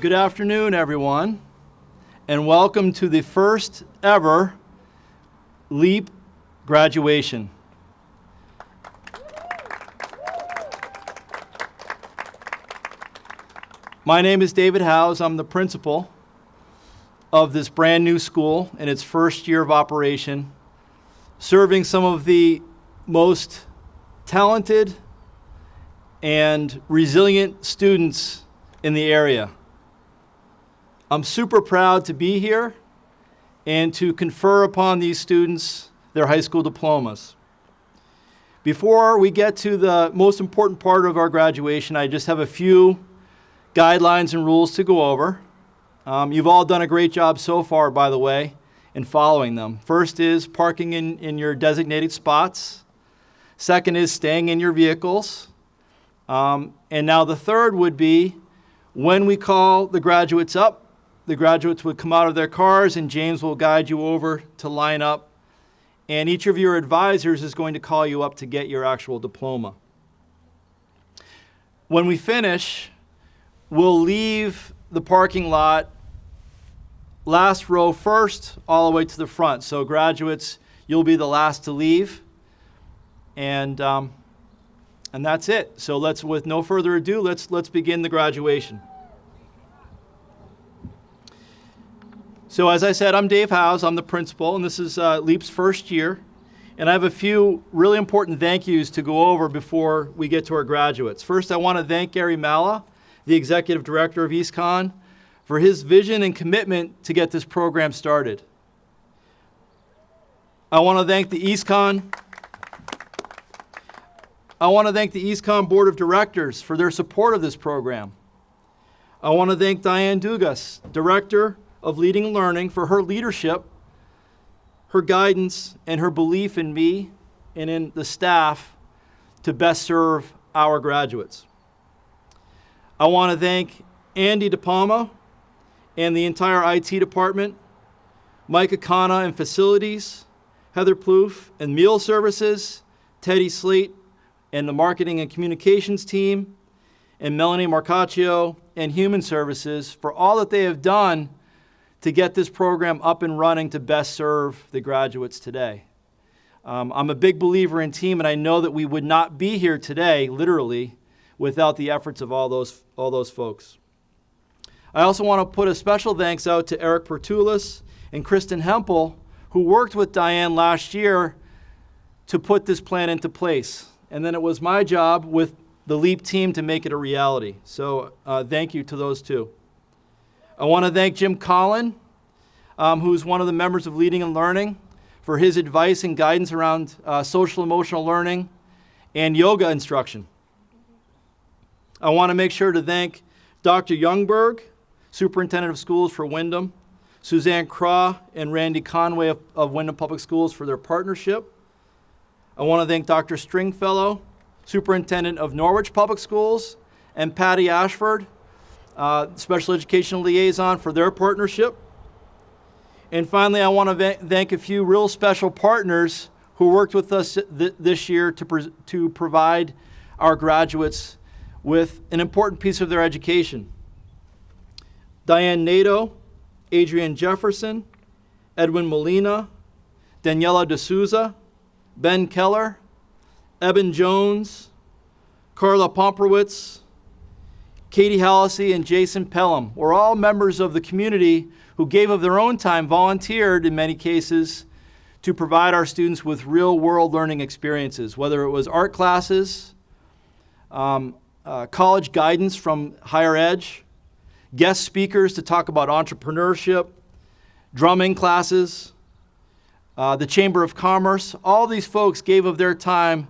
Good afternoon, everyone, and welcome to the first ever LEAP graduation. My name is David Howes. I'm the principal of this brand new school in its first year of operation, serving some of the most talented and resilient students in the area. I'm super proud to be here and to confer upon these students their high school diplomas. Before we get to the most important part of our graduation, I just have a few guidelines and rules to go over. You've all done a great job so far, by the way, in following them. First is parking in your designated spots. Second is staying in your vehicles. And now the third would be when we call the graduates up, the graduates would come out of their cars and James will guide you over to line up. And each of your advisors is going to call you up to get your actual diploma. When we finish, we'll leave the parking lot last row first all the way to the front. So graduates, you'll be the last to leave. And that's it. So with no further ado, let's begin the graduation. So as I said, I'm Dave Howes. I'm the principal, and this is LEAP's first year. And I have a few really important thank yous to go over before we get to our graduates. First, I want to thank Gary Malla, the executive director of EastCon, for his vision and commitment to get this program started. I want to thank the EastCon Board of Directors for their support of this program. I want to thank Diane Dugas, Director of Leading and Learning, for her leadership, her guidance, and her belief in me and in the staff to best serve our graduates. I want to thank Andy DePalma and the entire IT department, Mike Akana in facilities, Heather Plouffe in meal services, Teddy Slate and the marketing and communications team, and Melanie Marcaccio and human services for all that they have done to get this program up and running to best serve the graduates today. I'm a big believer in team, and I know that we would not be here today, literally, without the efforts of all those folks. I also want to put a special thanks out to Eric Pertulis and Kristen Hempel, who worked with Diane last year to put this plan into place. And then it was my job with the LEAP team to make it a reality. So thank you to those two. I want to thank Jim Collin, who's one of the members of Leading and Learning, for his advice and guidance around social emotional learning and yoga instruction. I want to make sure to thank Dr. Youngberg, Superintendent of Schools for Windham, Suzanne Craw and Randy Conway of Windham Public Schools for their partnership. I want to thank Dr. Stringfellow, Superintendent of Norwich Public Schools, and Patty Ashford, Special Education Liaison, for their partnership. And finally, I want to thank a few real special partners who worked with us this year to provide our graduates with an important piece of their education. Diane Nato, Adrian Jefferson, Edwin Molina, Daniela D'Souza, Ben Keller, Eben Jones, Carla Pomperwitz, Katie Hallisey, and Jason Pelham were all members of the community who gave of their own time, volunteered in many cases, to provide our students with real-world learning experiences, whether it was art classes, college guidance from higher ed, guest speakers to talk about entrepreneurship, drumming classes, the Chamber of Commerce. All these folks gave of their time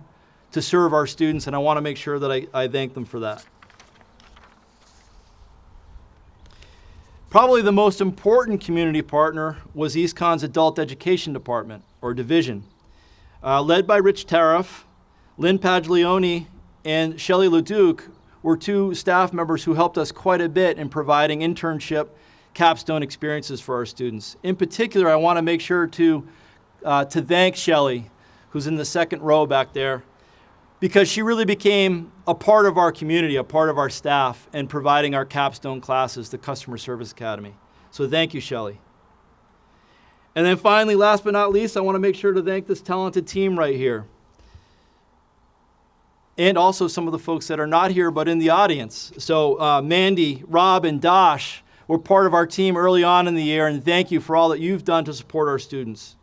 to serve our students, and I want to make sure that I thank them for that. Probably the most important community partner was EastCon's Adult Education Department, or Division. Led by Rich Tariff, Lynn Paglione and Shelley Leduc were two staff members who helped us quite a bit in providing internship capstone experiences for our students. In particular, I want to make sure to thank Shelley, who's in the second row back there. because she really became a part of our community, a part of our staff, and providing our capstone classes, the Customer Service Academy. So thank you, Shelley. And then finally, last but not least, I want to make sure to thank this talented team right here. And also some of the folks that are not here but in the audience. So Mandy, Rob, and Dosh were part of our team early on in the year, and thank you for all that you've done to support our students.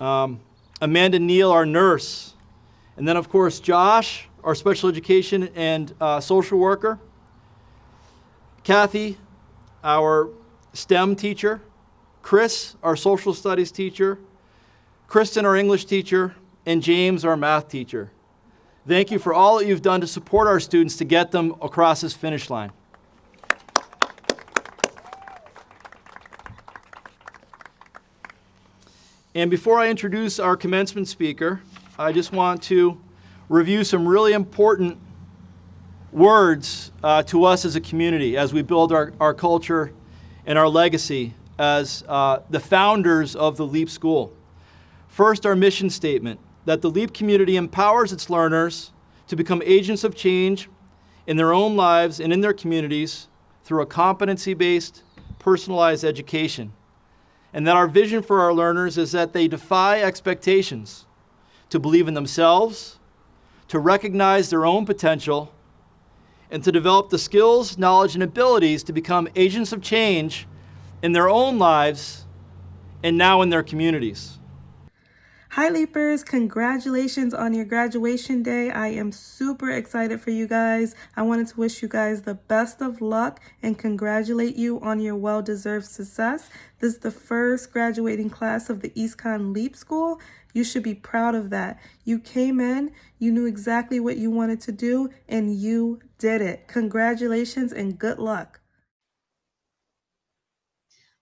Amanda Neal, our nurse. And then, of course, Josh, our special education and social worker. Kathy, our STEM teacher. Chris, our social studies teacher. Kristen, our English teacher. And James, our math teacher. Thank you for all that you've done to support our students to get them across this finish line. And before I introduce our commencement speaker, I just want to review some really important words to us as a community as we build our culture and our legacy as the founders of the LEAP School. First, our mission statement, that the LEAP community empowers its learners to become agents of change in their own lives and in their communities through a competency-based, personalized education. And that our vision for our learners is that they defy expectations, to believe in themselves, to recognize their own potential, and to develop the skills, knowledge, and abilities to become agents of change in their own lives and now in their communities. Hi Leapers, congratulations on your graduation day. I am super excited for you guys. I wanted to wish you guys the best of luck and congratulate you on your well-deserved success. This is the first graduating class of the EastConn LEAP School. You should be proud of that. You came in, you knew exactly what you wanted to do, and you did it. Congratulations and good luck.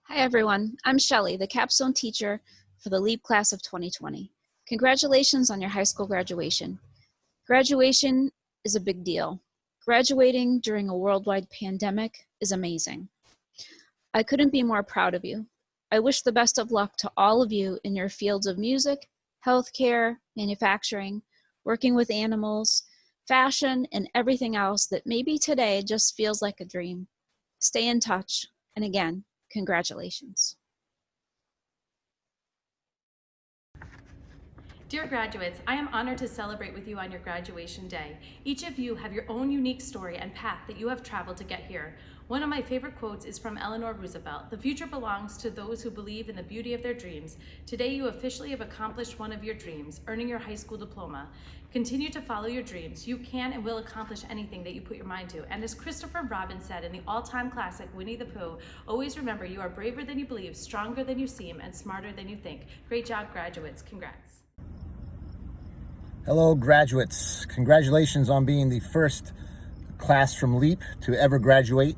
Hi everyone, I'm Shelley, the capstone teacher for the LEAP class of 2020. Congratulations on your high school graduation. Graduation is a big deal. Graduating during a worldwide pandemic is amazing. I couldn't be more proud of you. I wish the best of luck to all of you in your fields of music, healthcare, manufacturing, working with animals, fashion, and everything else that maybe today just feels like a dream. Stay in touch, and again, congratulations. Dear graduates, I am honored to celebrate with you on your graduation day. Each of you have your own unique story and path that you have traveled to get here. One of my favorite quotes is from Eleanor Roosevelt: "The future belongs to those who believe in the beauty of their dreams." Today you officially have accomplished one of your dreams, earning your high school diploma. Continue to follow your dreams. You can and will accomplish anything that you put your mind to. And as Christopher Robin said in the all-time classic Winnie the Pooh, always remember you are braver than you believe, stronger than you seem, and smarter than you think. Great job, graduates. Congrats. Hello, graduates. Congratulations on being the first class from LEAP to ever graduate.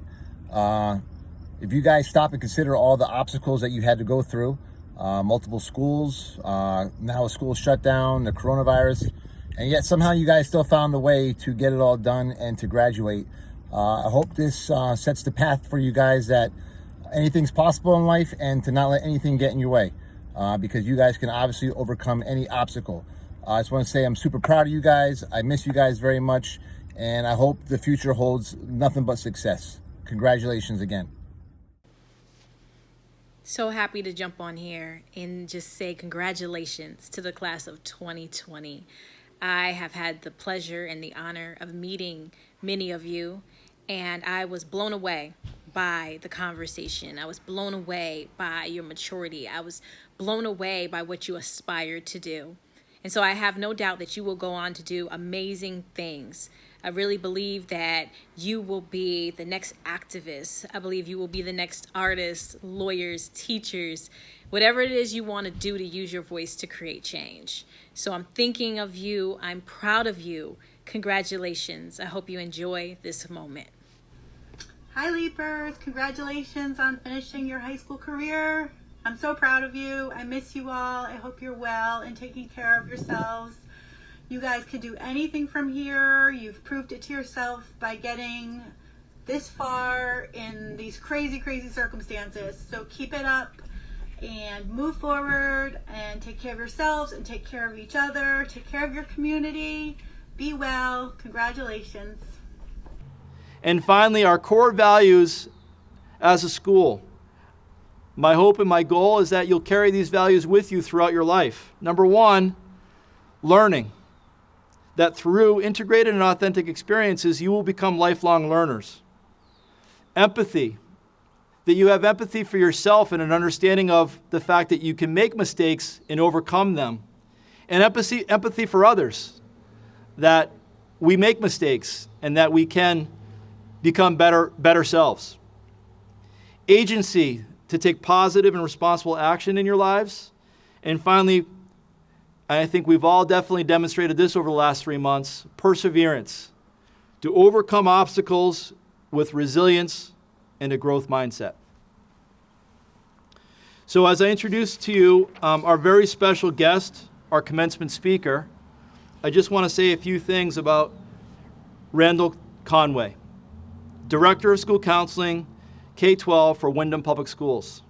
If you guys stop and consider all the obstacles that you had to go through, multiple schools, now a school shut down, the coronavirus, and yet somehow you guys still found a way to get it all done and to graduate. I hope this sets the path for you guys that anything's possible in life and to not let anything get in your way, because you guys can obviously overcome any obstacle. I just want to say I'm super proud of you guys. I miss you guys very much, and I hope the future holds nothing but success. Congratulations again. So happy to jump on here and just say congratulations to the class of 2020. I have had the pleasure and the honor of meeting many of you, and I was blown away by the conversation. I was blown away by your maturity. I was blown away by what you aspired to do. And so I have no doubt that you will go on to do amazing things. I really believe that you will be the next activist. I believe you will be the next artists, lawyers, teachers, whatever it is you want to do to use your voice to create change. So I'm thinking of you. I'm proud of you. Congratulations. I hope you enjoy this moment. Hi Leapers, congratulations on finishing your high school career. I'm so proud of you. I miss you all. I hope you're well and taking care of yourselves. You guys can do anything from here. You've proved it to yourself by getting this far in these crazy, crazy circumstances. So keep it up and move forward and take care of yourselves and take care of each other. Take care of your community. Be well. Congratulations. And finally, our core values as a school. My hope and my goal is that you'll carry these values with you throughout your life. Number one, learning. That through integrated and authentic experiences, you will become lifelong learners. Empathy. That you have empathy for yourself and an understanding of the fact that you can make mistakes and overcome them. And empathy for others. That we make mistakes and that we can become better selves. Agency, to take positive and responsible action in your lives. And finally, I think we've all definitely demonstrated this over the last 3 months, perseverance, to overcome obstacles with resilience and a growth mindset. So as I introduce to you our very special guest, our commencement speaker, I just want to say a few things about Randall Conway, Director of School Counseling, K-12 for Windham Public Schools.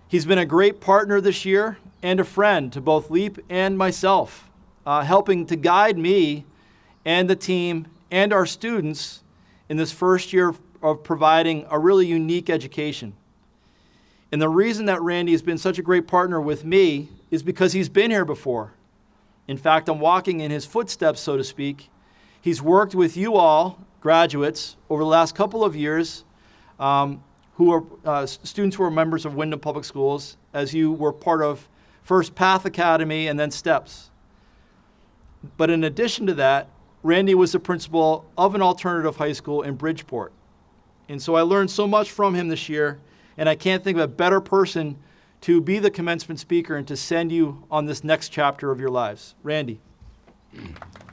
He's been a great partner this year and a friend to both LEAP and myself, helping to guide me and the team and our students in this first year of providing a really unique education. And the reason that Randy has been such a great partner with me is because he's been here before. In fact, I'm walking in his footsteps, so to speak. He's worked with you all, graduates, over the last couple of years, who are students who are members of Windham Public Schools, as you were part of first Path Academy and then STEPS. But in addition to that, Randy was the principal of an alternative high school in Bridgeport. And so I learned so much from him this year, and I can't think of a better person to be the commencement speaker and to send you on this next chapter of your lives. Randy.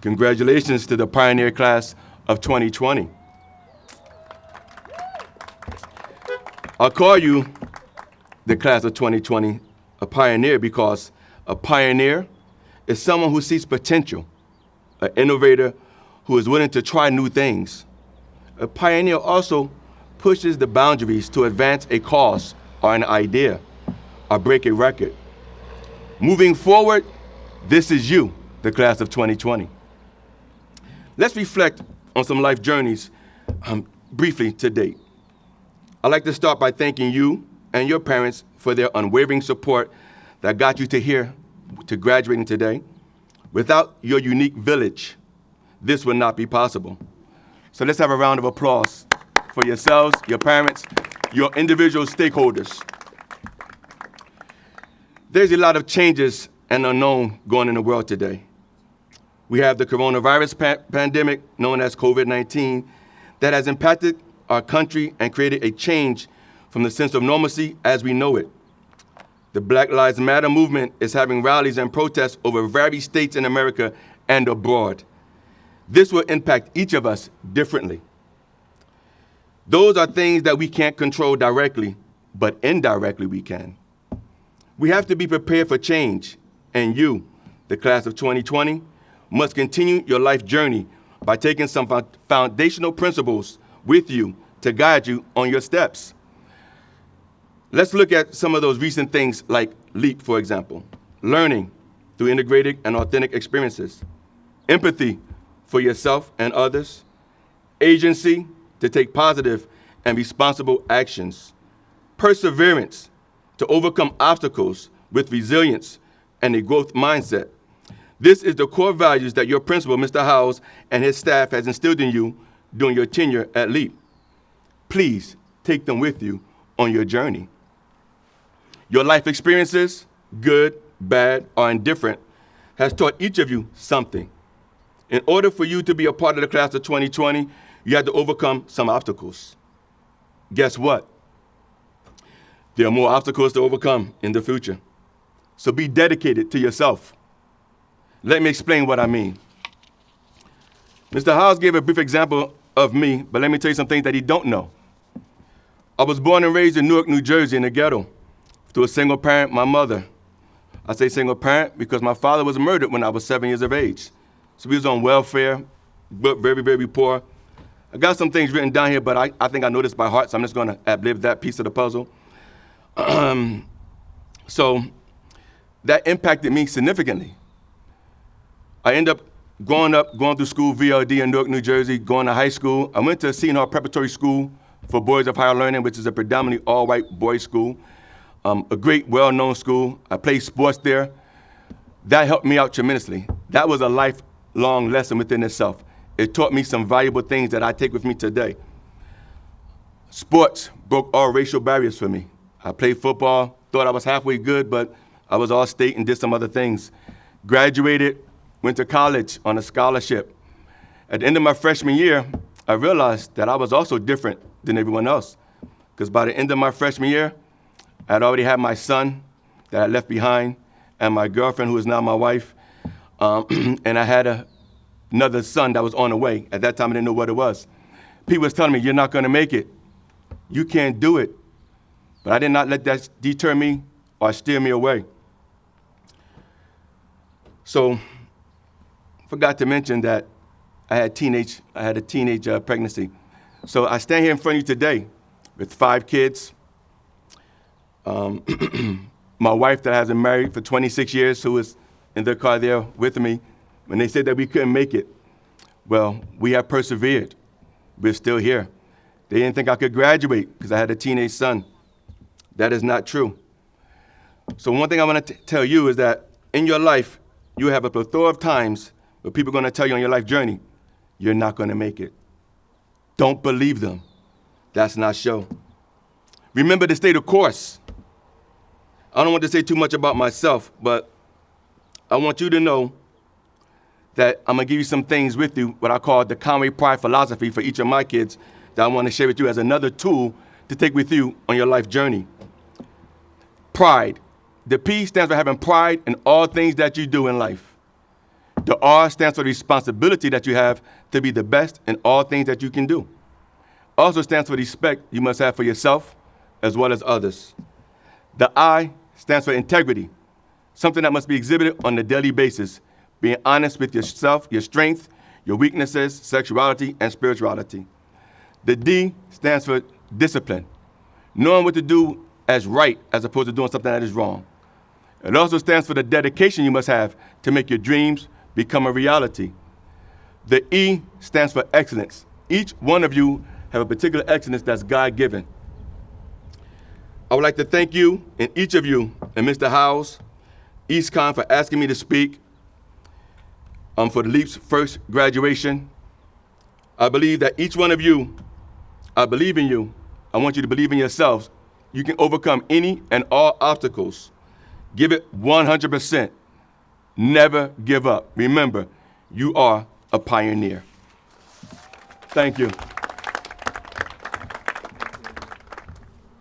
Congratulations to the Pioneer Class of 2020. I'll call you the Class of 2020 a pioneer because a pioneer is someone who sees potential, an innovator who is willing to try new things. A pioneer also pushes the boundaries to advance a cause or an idea or break a record. Moving forward, this is you, the Class of 2020. Let's reflect on some life journeys briefly to date. I'd like to start by thanking you and your parents for their unwavering support that got you to here, to graduating today. Without your unique village, this would not be possible. So let's have a round of applause for yourselves, your parents, your individual stakeholders. There's a lot of changes and unknown going in the world today. We have the coronavirus pandemic, known as COVID-19, that has impacted our country and created a change from the sense of normalcy as we know it. The Black Lives Matter movement is having rallies and protests over various states in America and abroad. This will impact each of us differently. Those are things that we can't control directly, but indirectly we can. We have to be prepared for change, and you, the Class of 2020, must continue your life journey by taking some foundational principles with you to guide you on your steps. Let's look at some of those recent things like LEAP, for example. Learning through integrated and authentic experiences. Empathy for yourself and others. Agency to take positive and responsible actions. Perseverance to overcome obstacles with resilience and a growth mindset. This is the core values that your principal, Mr. Howes, and his staff has instilled in you during your tenure at LEAP. Please take them with you on your journey. Your life experiences, good, bad, or indifferent, has taught each of you something. In order for you to be a part of the Class of 2020, you had to overcome some obstacles. Guess what? There are more obstacles to overcome in the future. So be dedicated to yourself. Let me explain what I mean. Mr. Howes gave a brief example of me, but let me tell you some things that he don't know. I was born and raised in Newark, New Jersey, in the ghetto, to a single parent, my mother. I say single parent because my father was murdered when I was 7 years of age. So we was on welfare, but very, very poor. I got some things written down here, but I think I know this by heart, so I'm just gonna ad-lib that piece of the puzzle. So that impacted me significantly. I ended up growing up, going through school, VLD in Newark, New Jersey, going to high school, I went to Seton Hall Preparatory School for Boys of Higher Learning, which is a predominantly all-white boys' school, a great, well-known school. I played sports there. That helped me out tremendously. That was a lifelong lesson within itself. It taught me some valuable things that I take with me today. Sports broke all racial barriers for me. I played football, thought I was halfway good, but I was all state and did some other things. Graduated, went to college on a scholarship. At the end of my freshman year, I realized that I was also different than everyone else. Because by the end of my freshman year, I had already had my son that I left behind, and my girlfriend, who is now my wife, and I had another son that was on the way. At that time, I didn't know what it was. People was telling me, you're not gonna make it. You can't do it. But I did not let that deter me or steer me away. So, forgot to mention that I had a teenage pregnancy. So I stand here in front of you today with 5 kids. My wife that has been married for 26 years, who was in their car there with me, when they said that we couldn't make it. Well, we have persevered. We're still here. They didn't think I could graduate because I had a teenage son. That is not true. So one thing I want to tell you is that in your life, you have a plethora of times where people are going to tell you on your life journey, you're not going to make it. Don't believe them. That's not so. Remember to stay the course. I don't want to say too much about myself, but I want you to know that I'm going to give you some things with you, what I call the Conway Pride philosophy for each of my kids, that I want to share with you as another tool to take with you on your life journey. Pride. The P stands for having pride in all things that you do in life. The R stands for the responsibility that you have to be the best in all things that you can do. Also stands for the respect you must have for yourself as well as others. The I stands for integrity, something that must be exhibited on a daily basis, being honest with yourself, your strength, your weaknesses, sexuality, and spirituality. The D stands for discipline, knowing what to do as right as opposed to doing something that is wrong. It also stands for the dedication you must have to make your dreams become a reality. The E stands for excellence. Each one of you have a particular excellence that's God-given. I would like to thank you and each of you and Mr. Howes, EastCon for asking me to speak for the LEAP's first graduation. I believe that each one of you, I believe in you. I want you to believe in yourselves. You can overcome any and all obstacles. Give it 100%. Never give up. Remember, you are a pioneer. Thank you.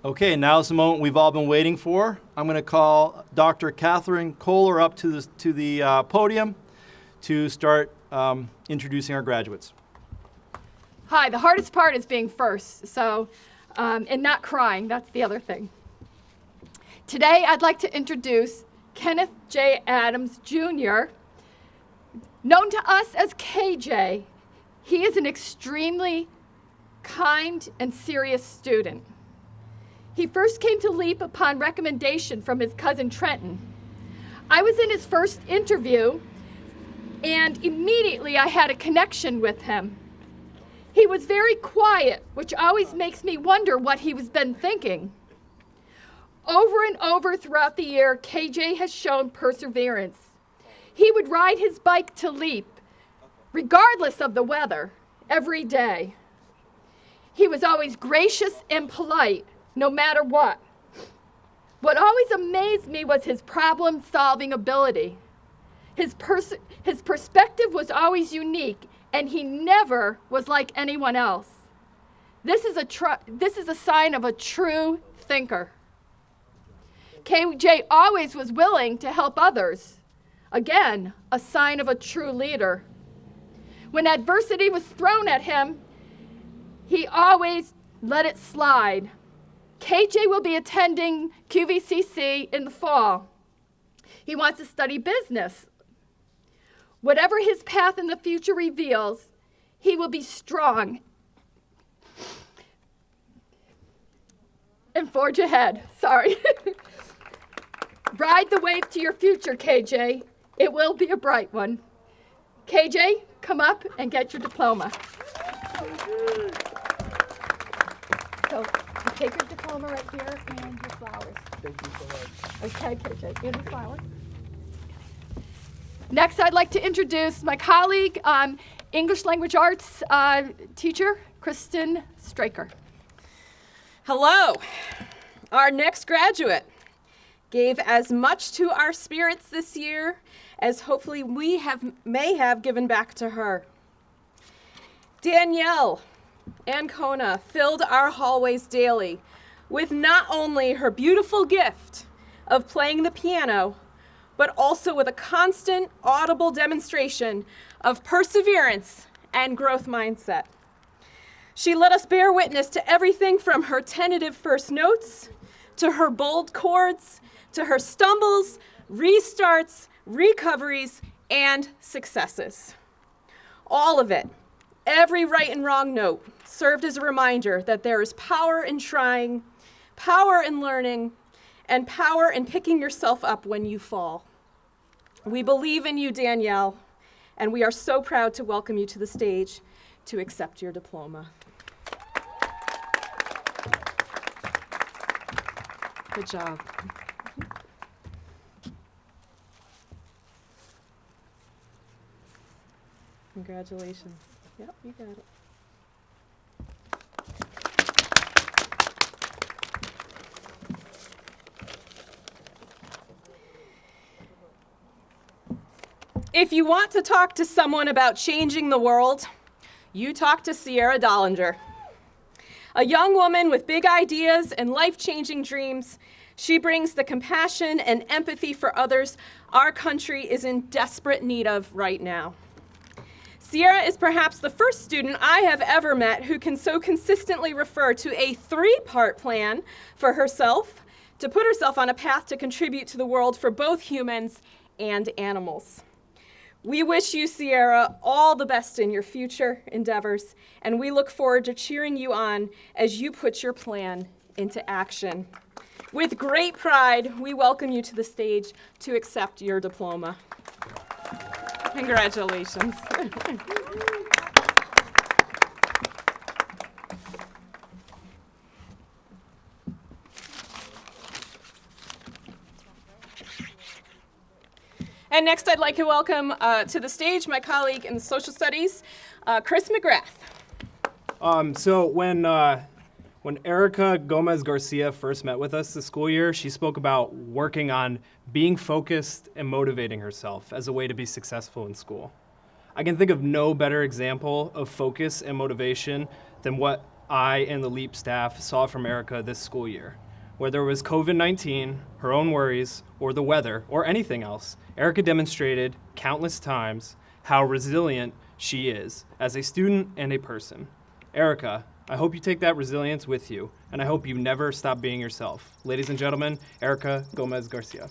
Okay, now's the moment we've all been waiting for. I'm going to call Dr. Catherine Kohler up to the podium to start introducing our graduates. Hi, the hardest part is being first, and not crying, that's the other thing. Today, I'd like to introduce Kenneth J. Adams, Jr., known to us as KJ. He is an extremely kind and serious student. He first came to LEAP upon recommendation from his cousin Trenton. I was in his first interview, and immediately I had a connection with him. He was very quiet, which always makes me wonder what he was been thinking. Over and over throughout the year, KJ has shown perseverance. He would ride his bike to LEAP, regardless of the weather, every day. He was always gracious and polite, no matter what. What always amazed me was his problem-solving ability. His perspective was always unique, and he never was like anyone else. This is a sign of a true thinker. KJ always was willing to help others. Again, a sign of a true leader. When adversity was thrown at him, he always let it slide. KJ will be attending QVCC in the fall. He wants to study business. Whatever his path in the future reveals, he will be strong and forge ahead. Sorry. Ride the wave to your future, KJ. It will be a bright one. KJ, come up and get your diploma. So you take your diploma right here and your flowers. Thank you so much. Okay, KJ, and your flowers. Next, I'd like to introduce my colleague, English Language Arts teacher, Kristen Straker. Hello. Our next graduate gave as much to our spirits this year as hopefully we may have given back to her. Danielle Ancona filled our hallways daily with not only her beautiful gift of playing the piano, but also with a constant audible demonstration of perseverance and growth mindset. She let us bear witness to everything from her tentative first notes, to her bold chords, to her stumbles, restarts, recoveries, and successes. All of it, every right and wrong note, served as a reminder that there is power in trying, power in learning, and power in picking yourself up when you fall. We believe in you, Danielle, and we are so proud to welcome you to the stage to accept your diploma. Good job. Congratulations. Yep, you got it. If you want to talk to someone about changing the world, you talk to Sierra Dollinger. A young woman with big ideas and life-changing dreams, she brings the compassion and empathy for others our country is in desperate need of right now. Sierra is perhaps the first student I have ever met who can so consistently refer to a 3-part plan for herself to put herself on a path to contribute to the world for both humans and animals. We wish you, Sierra, all the best in your future endeavors, and we look forward to cheering you on as you put your plan into action. With great pride, we welcome you to the stage to accept your diploma. Congratulations. And next, I'd like to welcome to the stage my colleague in social studies, Chris McGrath. So when Erica Gomez Garcia first met with us this school year, she spoke about working on being focused and motivating herself as a way to be successful in school. I can think of no better example of focus and motivation than what I and the LEAP staff saw from Erica this school year. Whether it was COVID-19, her own worries, or the weather, or anything else, Erica demonstrated countless times how resilient she is as a student and a person. Erica, I hope you take that resilience with you, and I hope you never stop being yourself. Ladies and gentlemen, Erica Gomez Garcia.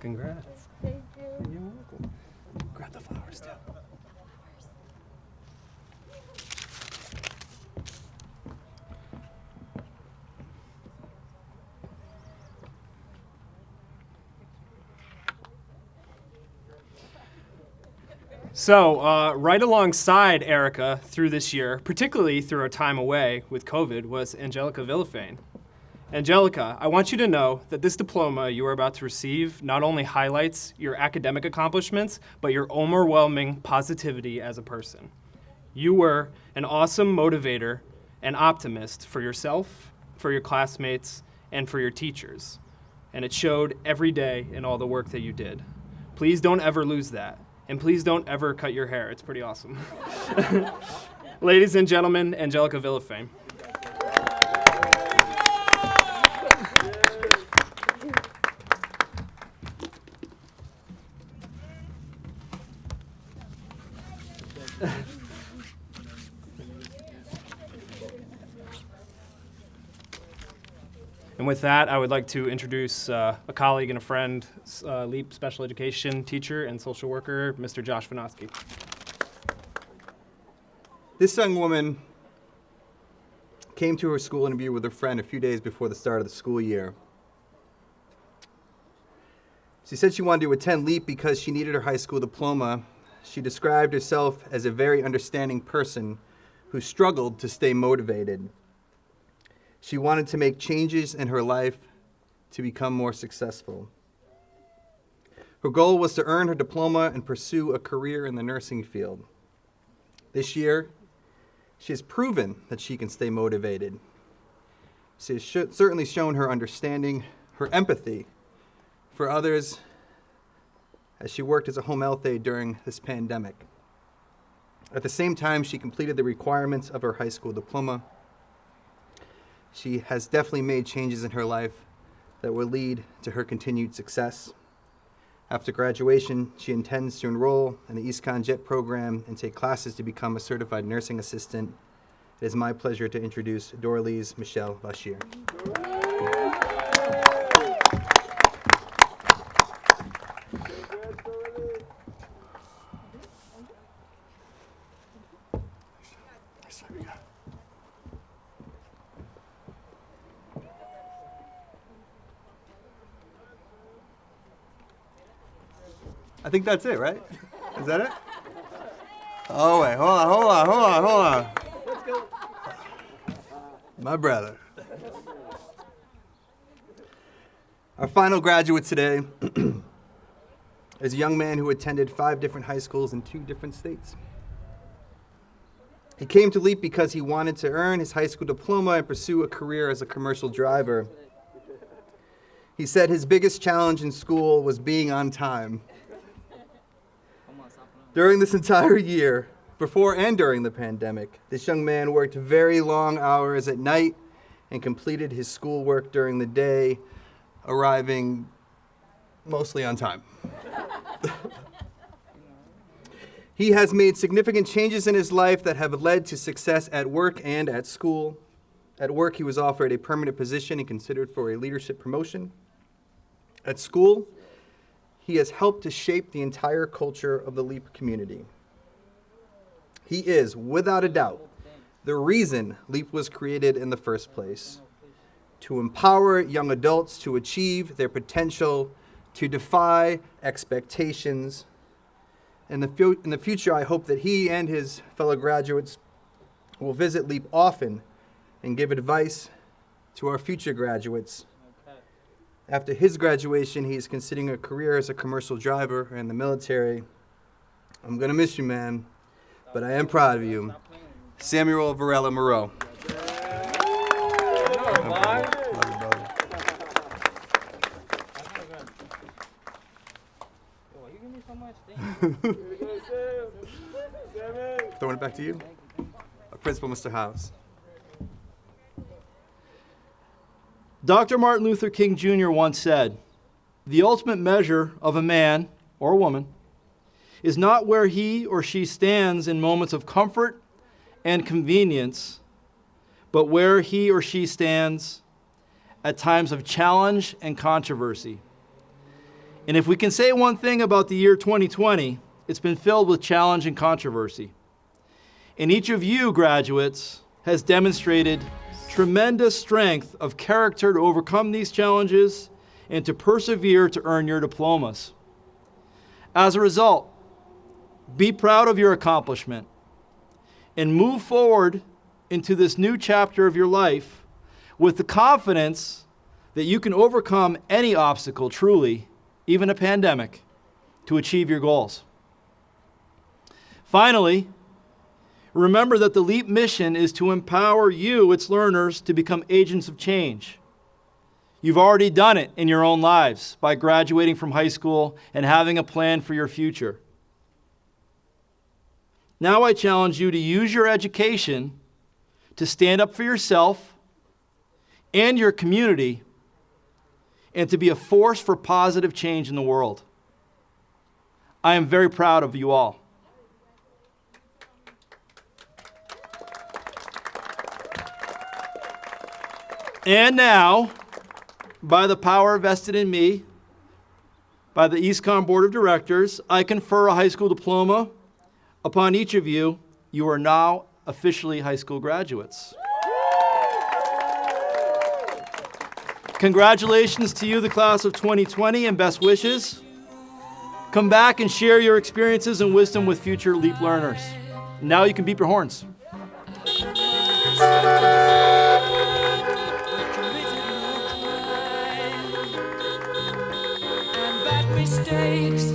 Congrats. Thank you. You're welcome. Grab the flowers too. So, right alongside Erica through this year, particularly through our time away with COVID, was Angelica Villafane. Angelica, I want you to know that this diploma you are about to receive not only highlights your academic accomplishments, but your overwhelming positivity as a person. You were an awesome motivator and optimist for yourself, for your classmates, and for your teachers. And it showed every day in all the work that you did. Please don't ever lose that. And please don't ever cut your hair. It's pretty awesome. Ladies and gentlemen, Angelica Villafane. And with that, I would like to introduce a colleague and a friend, LEAP special education teacher and social worker, Mr. Josh Vinosky. This young woman came to her school interview with her friend a few days before the start of the school year. She said she wanted to attend LEAP because she needed her high school diploma. She described herself as a very understanding person who struggled to stay motivated. She wanted to make changes in her life to become more successful. Her goal was to earn her diploma and pursue a career in the nursing field. This year, she has proven that she can stay motivated. She has certainly shown her understanding, her empathy for others as she worked as a home health aide during this pandemic. At the same time, she completed the requirements of her high school diploma. She has definitely made changes in her life that will lead to her continued success. After graduation, she intends to enroll in the EastCon JET program and take classes to become a certified nursing assistant. It is my pleasure to introduce Doralise Michelle Bashir. I think that's it, right? Is that it? Oh, wait, hold on. My brother. Our final graduate today is a young man who attended 5 different high schools in 2 different states. He came to LEAP because he wanted to earn his high school diploma and pursue a career as a commercial driver. He said his biggest challenge in school was being on time. During this entire year, before and during the pandemic, this young man worked very long hours at night and completed his schoolwork during the day, arriving mostly on time. He has made significant changes in his life that have led to success at work and at school. At work, he was offered a permanent position and considered for a leadership promotion. At school, he has helped to shape the entire culture of the LEAP community. He is, without a doubt, the reason LEAP was created in the first place, to empower young adults to achieve their potential, to defy expectations. In the future, I hope that he and his fellow graduates will visit LEAP often and give advice to our future graduates. After his graduation, he's considering a career as a commercial driver in the military. I'm gonna miss you, man, but I am proud of you. Samuel Varela Moreau. Throwing it back to you. Our principal, Mr. House. Dr. Martin Luther King Jr. once said, "The ultimate measure of a man or woman is not where he or she stands in moments of comfort and convenience, but where he or she stands at times of challenge and controversy." And if we can say one thing about the year 2020, it's been filled with challenge and controversy. And each of you graduates has demonstrated tremendous strength of character to overcome these challenges and to persevere to earn your diplomas. As a result, be proud of your accomplishment and move forward into this new chapter of your life with the confidence that you can overcome any obstacle, truly, even a pandemic, to achieve your goals. Finally, remember that the LEAP mission is to empower you, its learners, to become agents of change. You've already done it in your own lives by graduating from high school and having a plan for your future. Now I challenge you to use your education to stand up for yourself and your community and to be a force for positive change in the world. I am very proud of you all. And now, by the power vested in me by the EastCon Board of Directors, I confer a high school diploma upon each of you. You are now officially high school graduates. Congratulations to you, the class of 2020, and best wishes. Come back and share your experiences and wisdom with future LEAP learners. Now you can beep your horns. Mistakes